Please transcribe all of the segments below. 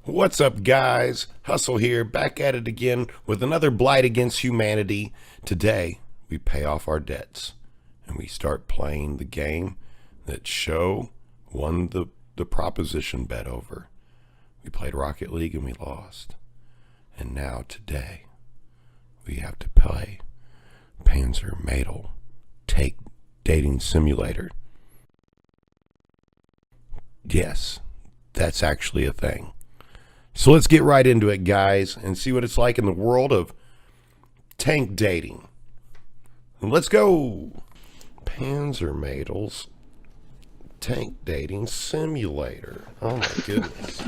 What's up, guys? Hustle here, back at it again with another blight against humanity. Today, we pay off our debts and we start playing the game that Show won the proposition bet over. We played Rocket League and we lost. And now, today, we have to play Panzer Madel Take Dating Simulator. Yes, that's actually a thing. So let's get right into it, guys, and see what it's like in the world of tank dating. Let's go! Panzer Madel's Tank Dating Simulator. Oh my goodness.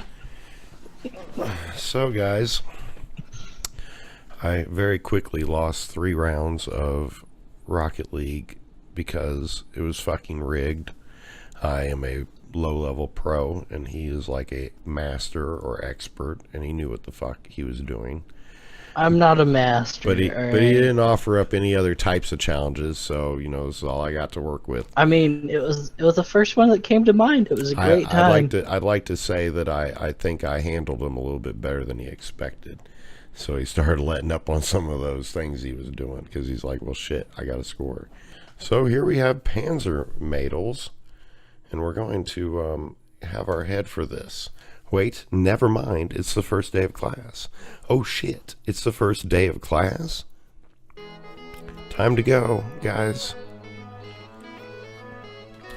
So, guys, I very quickly lost 3 rounds of Rocket League because it was fucking rigged. I am a low-level pro, and he is like a master or expert, and he knew what the fuck he was doing. I'm not a master. But he didn't offer up any other types of challenges, so, you know, this is all I got to work with. I mean, it was the first one that came to mind. It was a great time. I'd like to say that I think I handled him a little bit better than he expected. So he started letting up on some of those things he was doing, because he's like, well, shit, I got to score. So here we have Panzer Madels. And we're going to have our head for this. Wait, never mind. It's the first day of class. Oh shit, it's the first day of class? Time to go, guys.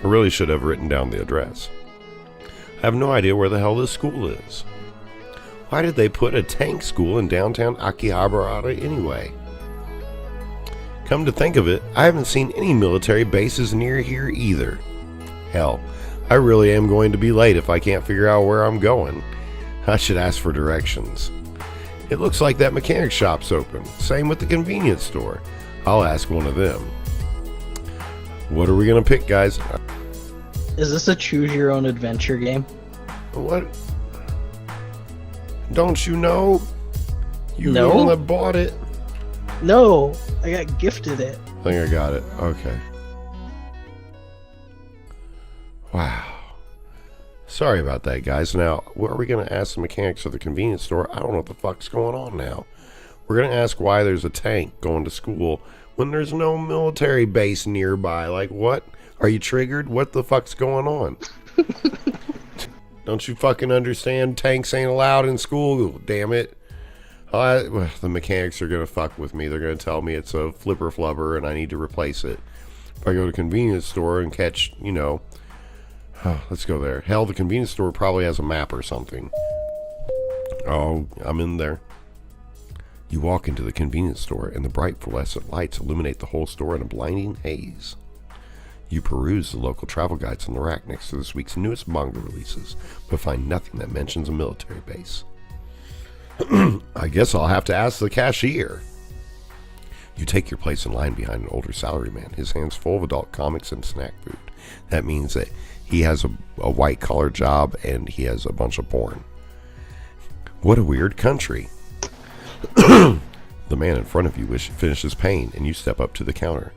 I really should have written down the address. I have no idea where the hell this school is. Why did they put a tank school in downtown Akihabara anyway? Come to think of it, I haven't seen any military bases near here either. Hell, I really am going to be late if I can't figure out where I'm going. I should ask for directions. It looks like that mechanic shop's open. Same with the convenience store. I'll ask one of them. What are we going to pick, guys? Is this a choose-your-own-adventure game? What? Don't you know? You No. the one that bought it. No, I got gifted it. I think I got it. Okay. Wow. Sorry about that, guys. Now, what are we going to ask the mechanics of the convenience store? I don't know what the fuck's going on now. We're going to ask why there's a tank going to school when there's no military base nearby. Like, what? Are you triggered? What the fuck's going on? Don't you fucking understand? Tanks ain't allowed in school, damn it. Well, the mechanics are going to fuck with me. They're going to tell me it's a flipper flubber and I need to replace it. If I go to a convenience store and catch, you know... let's go there. Hell, the convenience store probably has a map or something. Oh, I'm in there. You walk into the convenience store and the bright fluorescent lights illuminate the whole store in a blinding haze. You peruse the local travel guides on the rack next to this week's newest manga releases, but find nothing that mentions a military base. I guess I'll have to ask the cashier. You take your place in line behind an older salaryman, his hands full of adult comics and snack food. That means that he has a white-collar job and he has a bunch of porn. What a weird country. The man in front of you finishes paying and you step up to the counter.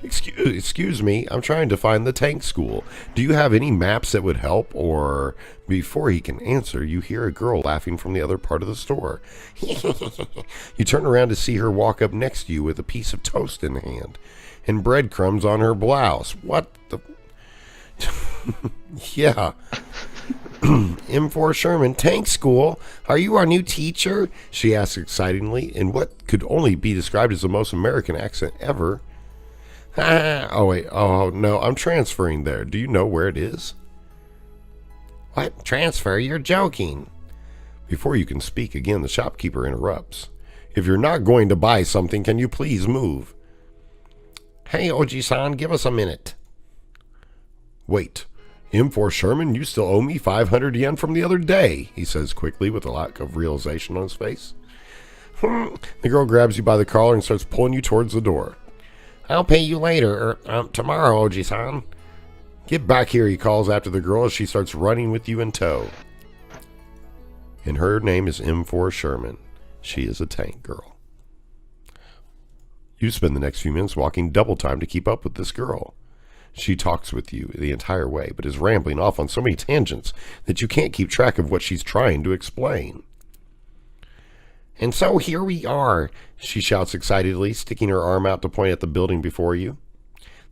Excuse me, I'm trying to find the tank school. Do you have any maps that would help? Or before he can answer, you hear a girl laughing from the other part of the store. You turn around to see her walk up next to you with a piece of toast in hand and breadcrumbs on her blouse. What the... Yeah. M4 Sherman, tank school. Are you our new teacher? She asked excitingly in what could only be described as the most American accent ever. Oh wait, oh no, I'm transferring there. Do you know where it is? What? Transfer? You're joking. Before you can speak again, the shopkeeper interrupts. If you're not going to buy something, can you please move? Hey, Oji-san, give us a minute. Wait, M4 Sherman, you still owe me 500 yen from the other day, he says quickly with a lack of realization on his face. The girl grabs you by the collar and starts pulling you towards the door. I'll pay you later, tomorrow, Oji-san. Get back here, he calls after the girl as she starts running with you in tow. And her name is M4 Sherman. She is a tank girl. You spend the next few minutes walking double time to keep up with this girl. She talks with you the entire way, but is rambling off on so many tangents that you can't keep track of what she's trying to explain. And so here we are, she shouts excitedly, sticking her arm out to point at the building before you.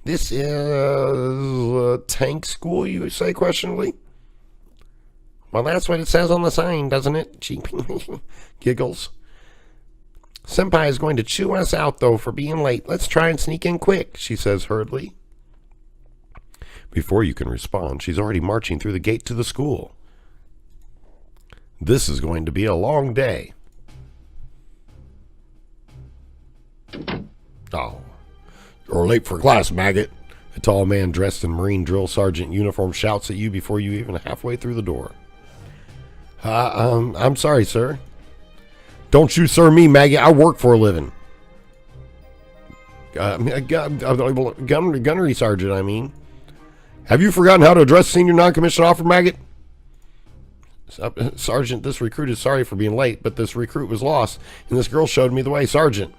This is a tank school, you say questionably? Well, that's what it says on the sign, doesn't it? She giggles. Senpai is going to chew us out, though, for being late. Let's try and sneak in quick, she says hurriedly. Before you can respond, she's already marching through the gate to the school. This is going to be a long day. Oh, you're late for class, maggot. A tall man dressed in Marine drill sergeant uniform shouts at you before you even halfway through the door. I'm sorry, sir. Don't you sir me, maggot. I work for a living. Gunnery sergeant, I mean. Have you forgotten how to address senior non-commissioned officer, maggot? Sergeant, this recruit is sorry for being late, but this recruit was lost, and this girl showed me the way, Sergeant.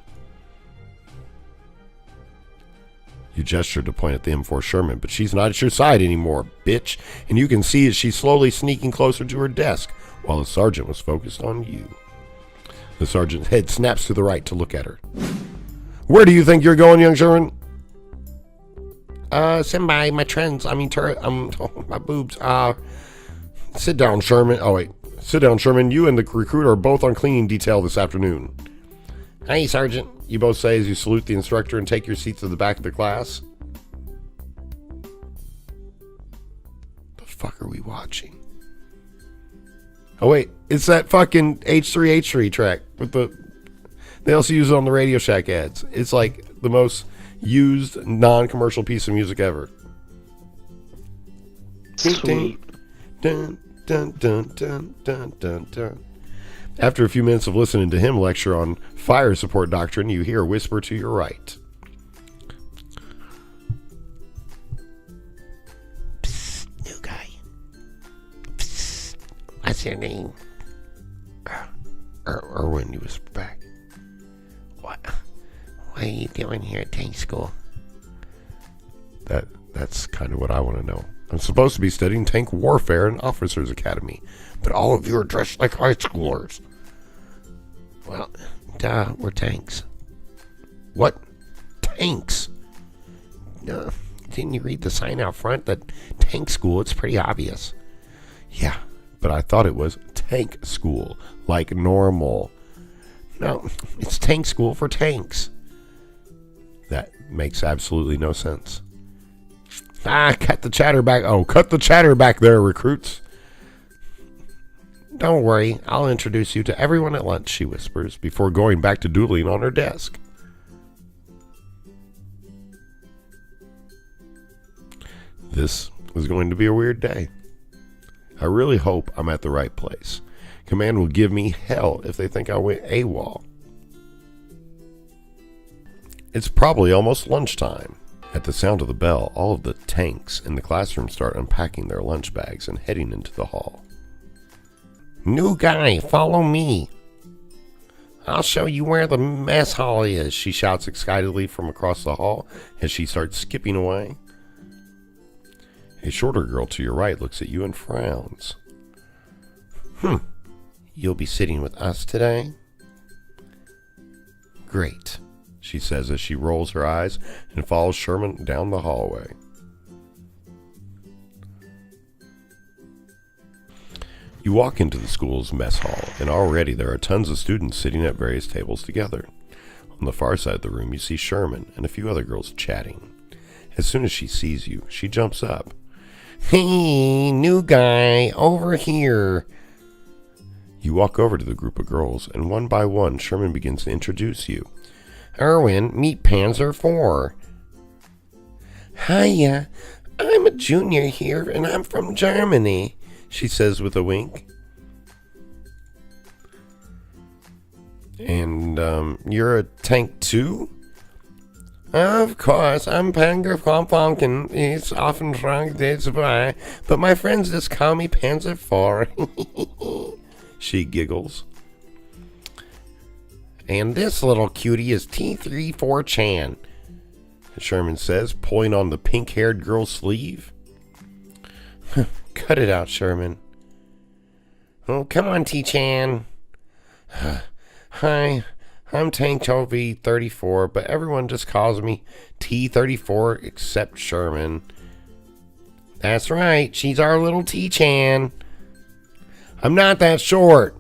You gestured to point at the M4 Sherman, but she's not at your side anymore, bitch, and you can see as she's slowly sneaking closer to her desk, while the sergeant was focused on you. The sergeant's head snaps to the right to look at her. Where do you think you're going, young Sherman? Senpai, my boobs. Sit down, Sherman. Oh, wait. Sit down, Sherman. You and the recruit are both on cleaning detail this afternoon. Hey, Sergeant. You both say as you salute the instructor and take your seats at the back of the class. The fuck are we watching? Oh, wait. It's that fucking H3H3 track with they also use it on the Radio Shack ads. It's like the most used non-commercial piece of music ever. Sweet. Dun, dun, dun, dun, dun, dun, dun. After a few minutes of listening to him lecture on fire support doctrine, you hear a whisper to your right. Psst, new guy. Psst, what's your name? Irwin, you whisper back. What are you doing here at tank school? That's kind of what I want to know. I'm supposed to be studying tank warfare in Officers Academy, but all of you are dressed like high schoolers. Well, duh, we're tanks. What? Tanks? Didn't you read the sign out front that tank school? It's pretty obvious. Yeah, but I thought it was tank school, like normal. No, it's tank school for tanks. That makes absolutely no sense. Cut the chatter back. Oh, cut the chatter back there, recruits. Don't worry, I'll introduce you to everyone at lunch, she whispers, before going back to doodling on her desk. This is going to be a weird day. I really hope I'm at the right place. Command will give me hell if they think I went AWOL. It's probably almost lunchtime. At the sound of the bell, all of the tanks in the classroom start unpacking their lunch bags and heading into the hall. New guy, follow me. I'll show you where the mess hall is, she shouts excitedly from across the hall as she starts skipping away. A shorter girl to your right looks at you and frowns. You'll be sitting with us today? Great, she says as she rolls her eyes and follows Sherman down the hallway. You walk into the school's mess hall, and already there are tons of students sitting at various tables together. On the far side of the room, you see Sherman and a few other girls chatting. As soon as she sees you, she jumps up. Hey, new guy, over here. You walk over to the group of girls, and one by one, Sherman begins to introduce you. Arwen, meet Panzer IV. Hiya, I'm a junior here, and I'm from Germany, she says with a wink. And, you're a tank too? Of course, I'm Panzer Falcon. It's often drunk days by, but my friends just call me Panzer IV. She giggles. And this little cutie is T34 Chan. Sherman says, pulling on the pink-haired girl's sleeve. Cut it out, Sherman. Oh, come on, T-Chan. Hi, I'm Tank Toby 34, but everyone just calls me T34 except Sherman. That's right, she's our little T-Chan. I'm not that short.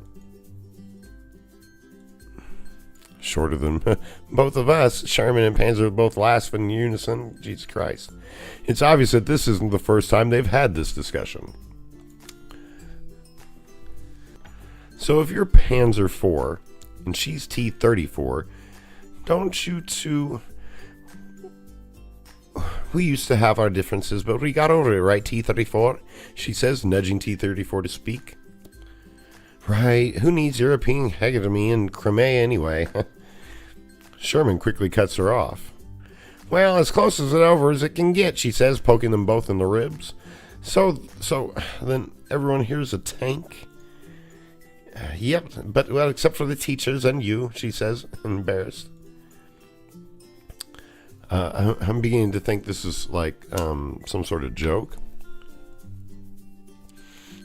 Shorter than both of us. Sherman and Panzer both laugh in unison. Jesus Christ. It's obvious that this isn't the first time they've had this discussion. So if you're Panzer 4 and she's T34, don't you two... We used to have our differences, but we got over it, right, T34? She says, nudging T34 to speak. Right, who needs European hegemony in Crimea anyway? Sherman quickly cuts her off. Well, as close as it can get, she says, poking them both in the ribs. So then everyone here's a tank? Yep, but, well, except for the teachers and you, she says, embarrassed. I'm beginning to think this is like some sort of joke.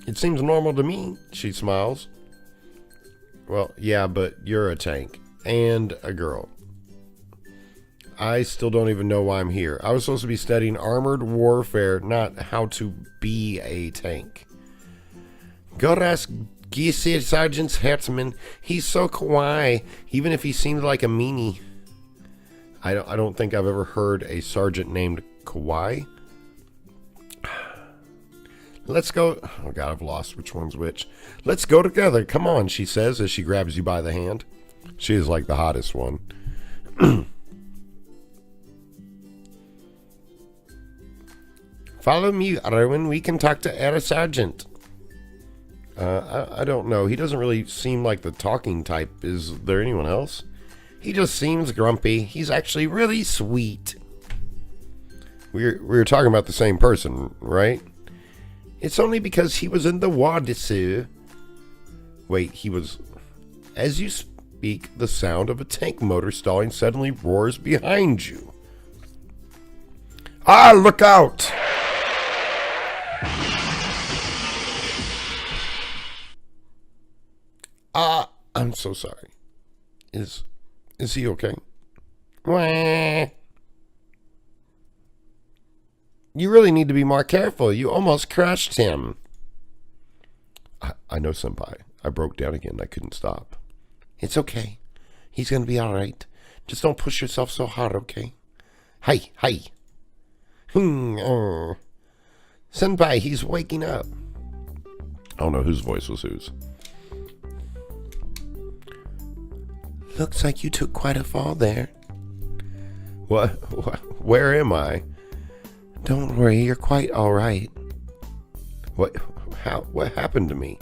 It seems normal to me, she smiles. Well, yeah, but you're a tank and a girl. I still don't even know why I'm here. I was supposed to be studying armored warfare, not how to be a tank. Go ask Gissir Sergeant Hertzman. He's so kawaii, even if he seemed like a meanie. I don't think I've ever heard a sergeant named Kawaii. Let's go. Oh, God, I've lost which one's which. Let's go together. Come on, she says as she grabs you by the hand. She is like the hottest one. Follow me, Arwen. We can talk to Air Sergeant. I don't know. He doesn't really seem like the talking type. Is there anyone else? He just seems grumpy. He's actually really sweet. We were talking about the same person, right? It's only because he was in the war, sir. Wait, he was... As you speak, the sound of a tank motor stalling suddenly roars behind you. Ah, look out! I'm so sorry. Is he okay? Wah. You really need to be more careful. You almost crushed him. I know, Senpai. I broke down again. I couldn't stop. It's okay. He's going to be all right. Just don't push yourself so hard, okay? Hi. Senpai, he's waking up. I don't know whose voice was whose. Looks like you took quite a fall there. What? Where am I? Don't worry, you're quite all right. What happened to me?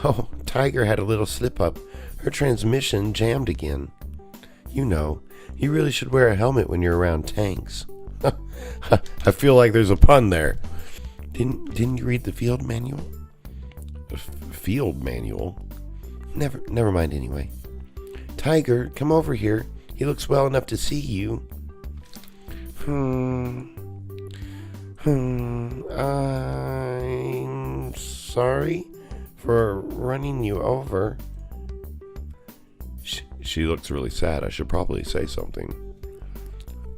Oh, Tiger had a little slip-up. Her transmission jammed again. You know, you really should wear a helmet when you're around tanks. I feel like there's a pun there. Didn't you read the field manual? Field manual? Never mind anyway. Tiger, come over here. He looks well enough to see you. I'm sorry for running you over. She looks really sad. I should probably say something.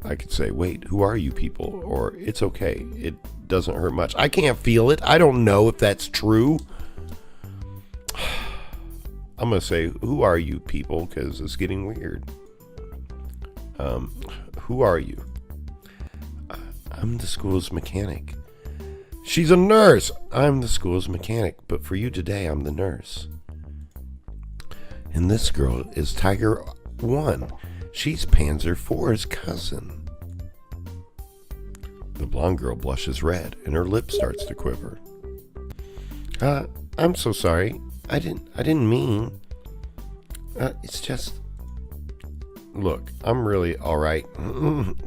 I could say, wait, who are you people? Or it's okay. It doesn't hurt much. I can't feel it. I don't know if that's true. I'm going to say, who are you people? Because it's getting weird. Who are you? I'm the school's mechanic. She's a nurse. I'm the school's mechanic. But for you today, I'm the nurse. And this girl is Tiger 1. She's Panzer 4's cousin. The blonde girl blushes red and her lip starts to quiver. I'm so sorry. I didn't mean. It's just... Look, I'm really alright.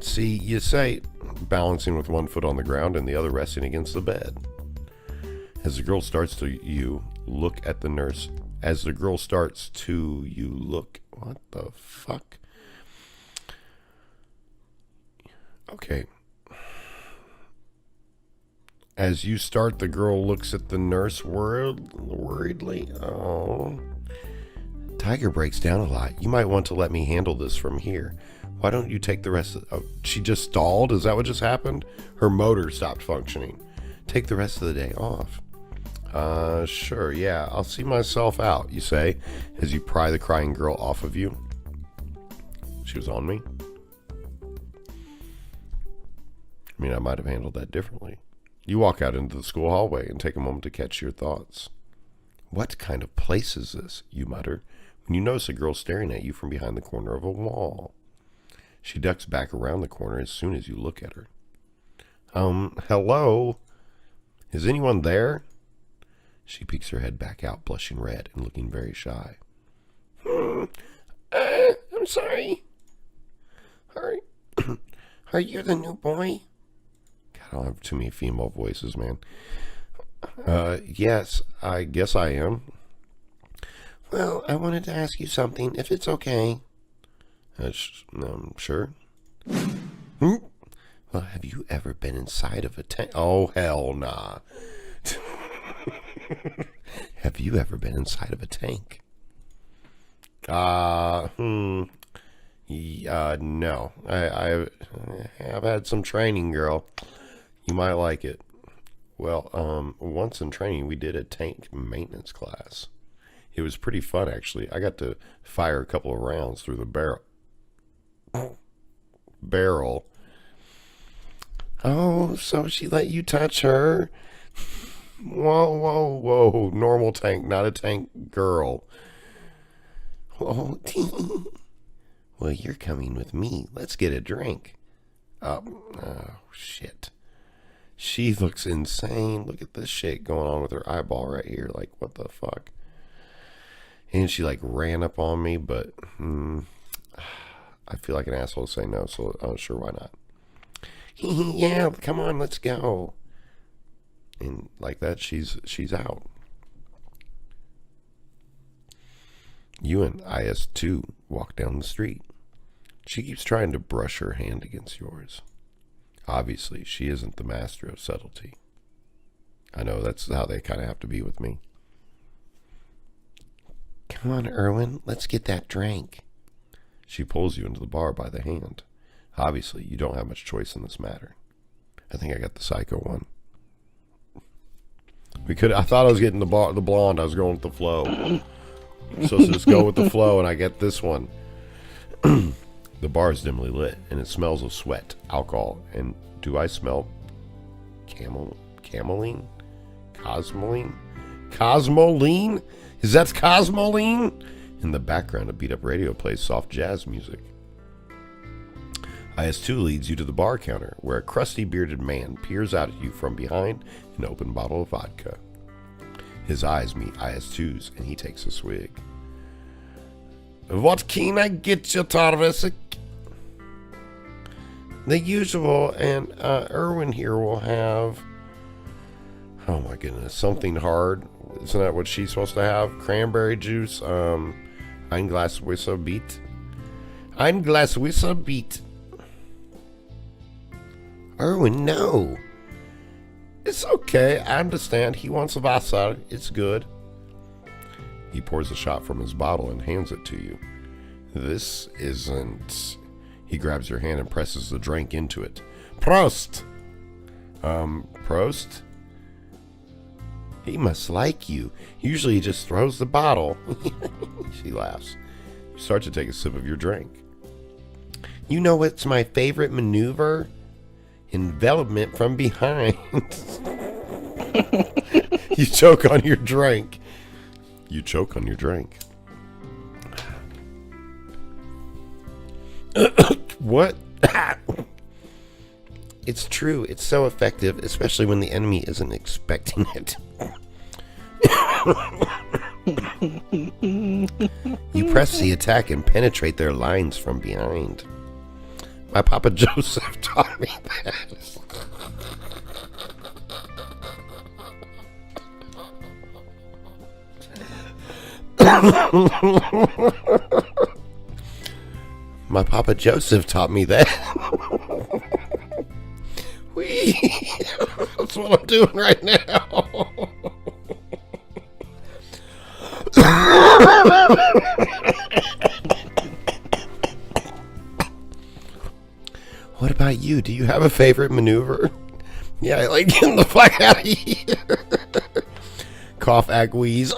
See, you say, balancing with one foot on the ground and the other resting against the bed. As the girl starts to look at the nurse. As the girl starts to look... What the fuck? Okay. As you start, the girl looks at the nurse worriedly. Oh. Tiger breaks down a lot. You might want to let me handle this from here. Why don't you take the rest of... Oh, she just stalled? Is that what just happened? Her motor stopped functioning. Take the rest of the day off. Sure, yeah. I'll see myself out, you say, as you pry the crying girl off of you. She was on me. I mean, I might have handled that differently. You walk out into the school hallway and take a moment to catch your thoughts. What kind of place is this? You mutter, when you notice a girl staring at you from behind the corner of a wall. She ducks back around the corner as soon as you look at her. Hello? Is anyone there? She peeks her head back out, blushing red and looking very shy. I'm sorry. Are you the new boy? God, I don't have too many female voices, man. Yes, I guess I am. Well, I wanted to ask you something, if it's okay. Sure. Well, have you ever been inside of a tank? Oh, hell nah. Have you ever been inside of a tank? No. I have had some training, girl. You might like it. Well, once in training, we did a tank maintenance class. It was pretty fun, actually. I got to fire a couple of rounds through the barrel. Oh, so she let you touch her? Whoa. Normal tank, not a tank girl. Oh, well, you're coming with me. Let's get a drink. Oh, shit. She looks insane. Look at this shit going on with her eyeball right here. Like, what the fuck? And she, like, ran up on me, but I feel like an asshole to say no, so I'm sure why not. Yeah, come on, let's go. And like that, she's out. You and IS-2 walk down the street. She keeps trying to brush her hand against yours. Obviously, she isn't the master of subtlety. I know that's how they kind of have to be with me. Come on, Irwin, let's get that drink. She pulls you into the bar by the hand. Obviously, you don't have much choice in this matter. I think I got the psycho one. I thought I was getting the blonde. I was going with the flow. So just go with the flow, and I get this one. The bar is dimly lit, and it smells of sweat, alcohol, and do I smell cameline? Cosmoline? Is that Cosmoline? In the background, a beat-up radio plays soft jazz music. IS-2 leads you to the bar counter, where a crusty bearded man peers out at you from behind an open bottle of vodka. His eyes meet IS-2's, and he takes a swig. What can I get you, Tarvisic? The usual, and Irwin here will have... Oh my goodness, something hard. Isn't that what she's supposed to have? Cranberry juice, ein Glas Wisser Beet. Ein Glas Wisser Beet. Irwin, no. It's okay, I understand. He wants a Wasser. It's good. He pours a shot from his bottle and hands it to you. This isn't... He grabs your hand and presses the drink into it. Prost! Prost? He must like you. Usually he just throws the bottle. She laughs. You start to take a sip of your drink. You know what's my favorite maneuver? Envelopment from behind. You choke on your drink. What? It's true. It's so effective, especially when the enemy isn't expecting it. You press the attack and penetrate their lines from behind. My Papa Joseph taught me that. My Papa Joseph taught me that. Whee! That's what I'm doing right now. What about you? Do you have a favorite maneuver? Yeah, I like getting the fuck out of here. Cough, act, wheeze.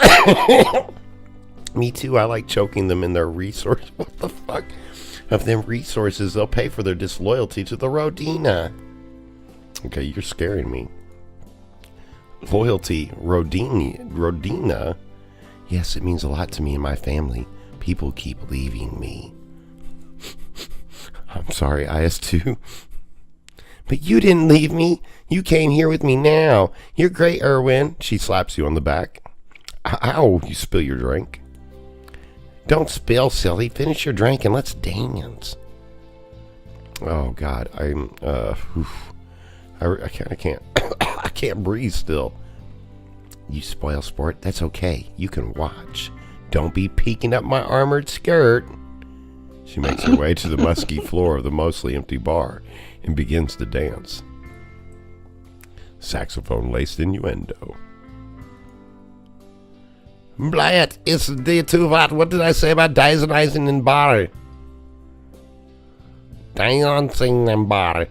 Me too. I like choking them in their resource. What the fuck? Of them resources, they'll pay for their disloyalty to the Rodina. Okay, you're scaring me. Loyalty, Rodina. Yes, it means a lot to me and my family. People keep leaving me. I'm sorry, IS2. But you didn't leave me. You came here with me now. You're great, Irwin. She slaps you on the back. Ow, you spill your drink. Don't spill, silly. Finish your drink and let's dance. Oh, God. I can't. I can't breathe still. You spoil sport. That's okay. You can watch. Don't be peeking up my armored skirt. She makes her way to the musky floor of the mostly empty bar and begins to dance. Saxophone-laced innuendo. Blyet, it's the too hot. What did I say about dancing in bar? Dancing in bar.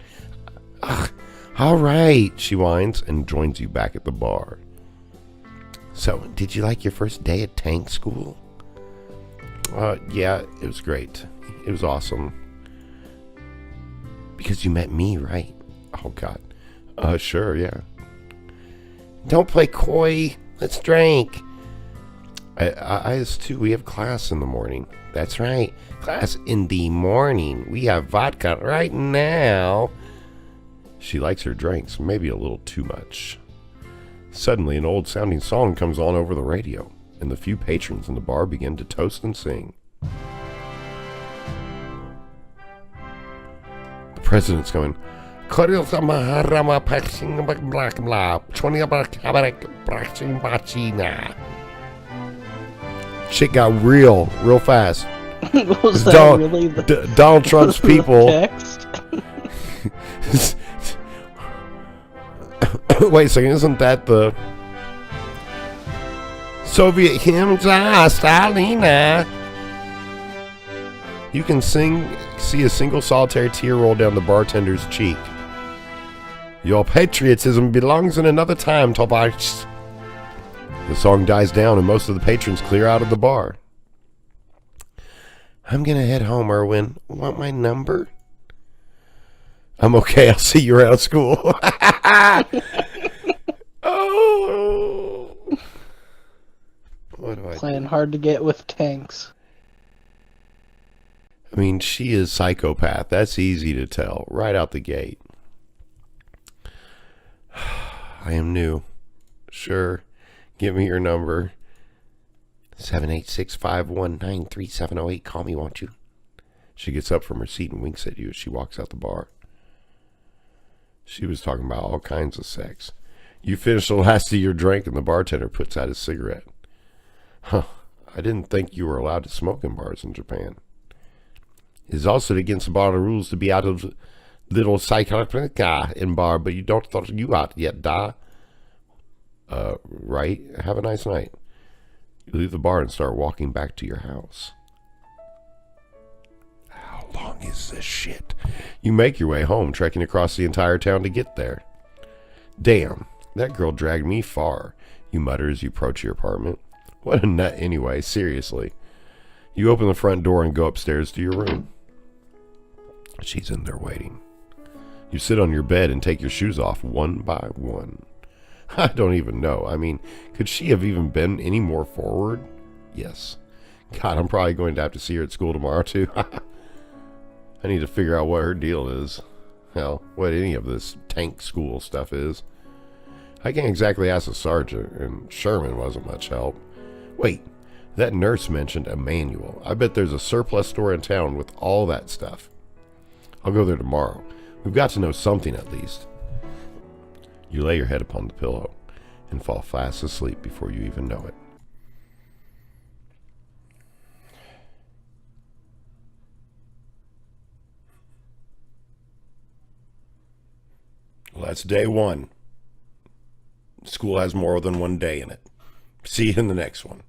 Ugh, all right, she whines and joins you back at the bar. So, did you like your first day at tank school? Yeah, it was great. It was awesome. Because you met me, right? Oh, God. Sure, yeah. Don't play coy. Let's drink. IS2, we have class in the morning. That's right. Class in the morning. We have vodka right now. She likes her drinks, maybe a little too much. Suddenly, an old-sounding song comes on over the radio, and the few patrons in the bar begin to toast and sing. The president's going, shit got real fast. Was that really Donald Trump's people. Text? Wait a second, isn't that the Soviet hymn? Stalina. You can see a single solitary tear roll down the bartender's cheek. Your patriotism belongs in another time, Tobias. The song dies down and most of the patrons clear out of the bar. I'm gonna head home, Irwin. Want my number? I'm okay. I'll see you around school. Oh. What do I Playing do? hard to get with tanks. I mean, she is psychopath. That's easy to tell right out the gate. I am new. Sure. Give me your number. 786-519-3708. Call me, won't you? She gets up from her seat and winks at you as she walks out the bar. She was talking about all kinds of sex. You finish the last of your drink and the bartender puts out his cigarette. Huh. I didn't think you were allowed to smoke in bars in Japan. It is also against the bar rules to be out of little psychotica in bar, but you don't thought you out yet, da? Right? Have a nice night. You leave the bar and start walking back to your house. How long is this shit? You make your way home, trekking across the entire town to get there. Damn, that girl dragged me far, you mutter as you approach your apartment. What a nut anyway, seriously. You open the front door and go upstairs to your room. She's in there waiting. You sit on your bed and take your shoes off one by one. I don't even know. I mean, could she have even been any more forward? Yes. God, I'm probably going to have to see her at school tomorrow, too. I need to figure out what her deal is. Hell, what any of this tank school stuff is. I can't exactly ask the sergeant, and Sherman wasn't much help. Wait, that nurse mentioned a manual. I bet there's a surplus store in town with all that stuff. I'll go there tomorrow. We've got to know something at least. You lay your head upon the pillow and fall fast asleep before you even know it. That's day one. School has more than one day in it. See you in the next one.